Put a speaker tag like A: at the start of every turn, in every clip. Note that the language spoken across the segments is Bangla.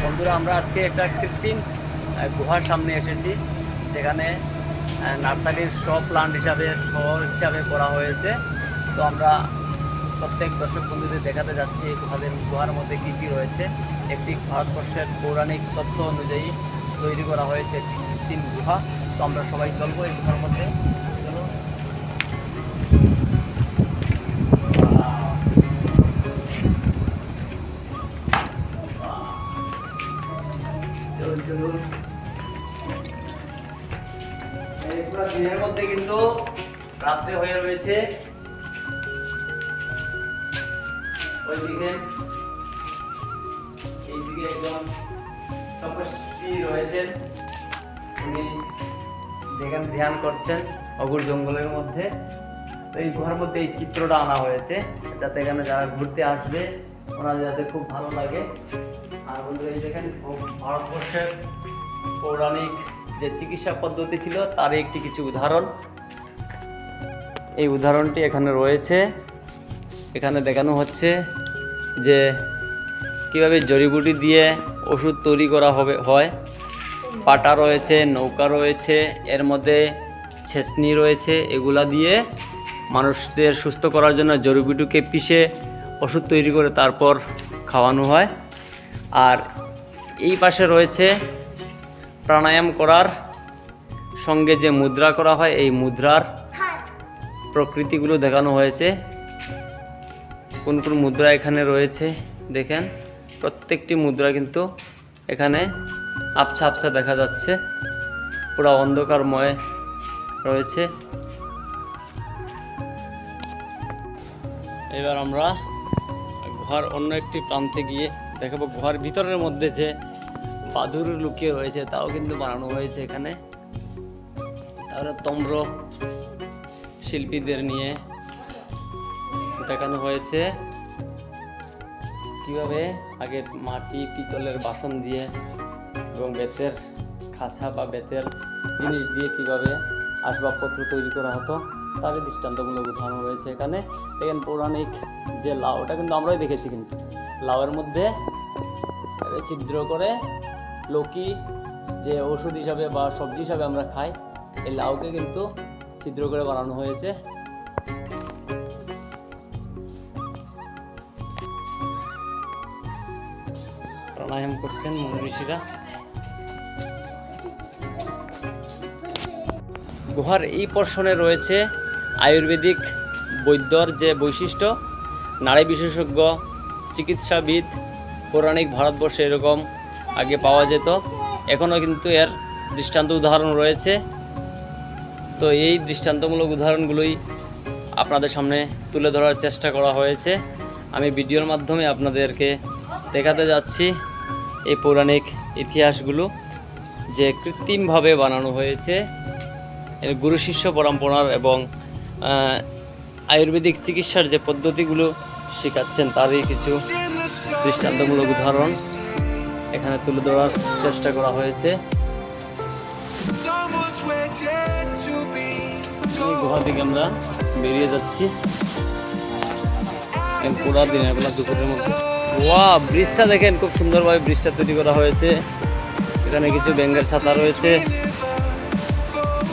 A: বন্ধুরা, আমরা আজকে একটা কৃত্রিম গুহার সামনে এসেছি, যেখানে নার্সারির প্লান্ট হিসাবে শহর হিসাবে করা হয়েছে। তো আমরা প্রত্যেক দর্শক বন্ধুদের দেখাতে যাচ্ছি এই গুহার মধ্যে কী কী রয়েছে। একটি ভারতবর্ষের পৌরাণিক তথ্য অনুযায়ী তৈরি করা হয়েছে একটি কৃত্রিম গুহা। তো আমরা সবাই চলবো এই গুহার মধ্যে। চলুন এই পুরো দিনের মধ্যে কিন্তু রাত্রে হয়ে রয়েছে। ওইদিকে এইদিকে একজন তপস্বী রয়েছেন, উনি দেখেন ধ্যান করছেন অঘোর জঙ্গলের মধ্যে। তো এই গুহার মধ্যে এই চিত্রটা আনা হয়েছে, যাতে এখানে যারা ঘুরতে আসবে ওনাদের যাতে খুব ভালো লাগে। আর বন্ধু, এই দেখেন ভারতবর্ষের পৌরাণিক যে চিকিৎসা পদ্ধতি ছিল তার একটি কিছু উদাহরণ, এই উদাহরণটি এখানে রয়েছে। এখানে দেখানো হচ্ছে যে কীভাবে জড়িবুটি দিয়ে ওষুধ তৈরি করা হয়। পাটা রয়েছে, নৌকা রয়েছে, এর মধ্যে ছেঁচনি রয়েছে। এগুলা দিয়ে মানুষদের সুস্থ করার জন্য জড়িবুটিকে পিষে ওষুধ তৈরি করে তারপর খাওয়ানো হয়। আর এই পাশে রয়েছে প্রাণায়াম করার সঙ্গে যে মুদ্রা করা হয়, এই মুদ্রার প্রকৃতিগুলো দেখানো হয়েছে। কোন কোন মুদ্রা এখানে রয়েছে দেখেন, প্রত্যেকটি মুদ্রা কিন্তু এখানে আবছা আবছা দেখা যাচ্ছে, পুরো অন্ধকারময় রয়েছে। এবার আমরা গুহার অন্য একটি প্রান্তে গিয়ে দেখাবো গুহার ভিতরের মধ্যে যে বাদুর লুকিয়ে রয়েছে তাও কিন্তু বানানো হয়েছে এখানে। তারপরে তম্র শিল্পীদের নিয়ে দেখানো হয়েছে কিভাবে আগে মাটি পিতলের বাসন দিয়ে এবং বেতের খাঁচা বা বেতের জিনিস দিয়ে কিভাবে আসবাবপত্র তৈরি করা হতো তারই দৃষ্টান্তমূলক উদাহরণ রয়েছে এখানে। দেখেন পৌরাণিক যে লাউ, ওটা কিন্তু আমরাই দেখেছি, কিন্তু লাউয়ের মধ্যে ছিদ্র করে লৌকি যে ওষুধ হিসাবে বা সবজি হিসাবে আমরা খাই, এই লাউকে কিন্তু ছিদ্র করে বানানো হয়েছে। প্রাণায়াম করছেন মুনি ঋষিরা। গুহার এই পোর্শনে রয়েছে আয়ুর্বেদিক বৈদ্যর যে বৈশিষ্ট্য, নারী বিশেষজ্ঞ, চিকিৎসাবিদ। পৌরাণিক ভারতবর্ষে এরকম আগে পাওয়া যেত, এখনও কিন্তু এর দৃষ্টান্ত উদাহরণ রয়েছে। তো এই দৃষ্টান্তমূলক উদাহরণগুলোই আপনাদের সামনে তুলে ধরার চেষ্টা করা হয়েছে। আমি ভিডিওর মাধ্যমে আপনাদেরকে দেখাতে যাচ্ছি এই পৌরাণিক ইতিহাসগুলো যে কৃত্রিমভাবে বানানো হয়েছে। এর গুরু শিষ্য পরম্পরার এবং আয়ুর্বেদিক চিকিৎসার যে পদ্ধতিগুলো শেখাচ্ছেন তারই কিছু দৃষ্টান্তমূলক উদাহরণ এখানে তুলে ধরার চেষ্টা করা হয়েছে। এই গুহা থেকে আমরা বেরিয়ে যাচ্ছি পুরা দিনের বেলা, দুপুরের মধ্যে। ওয়া, ব্রিজটা দেখেন, খুব সুন্দরভাবে ব্রিজটা তৈরি করা হয়েছে। এখানে কিছু ব্যাঙের ছাতা রয়েছে,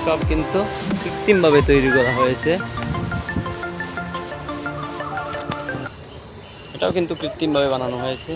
A: সব কিন্তু কৃত্রিমভাবে তৈরি করা হয়েছে। এটাও কিন্তু কৃত্রিমভাবে বানানো হয়েছে।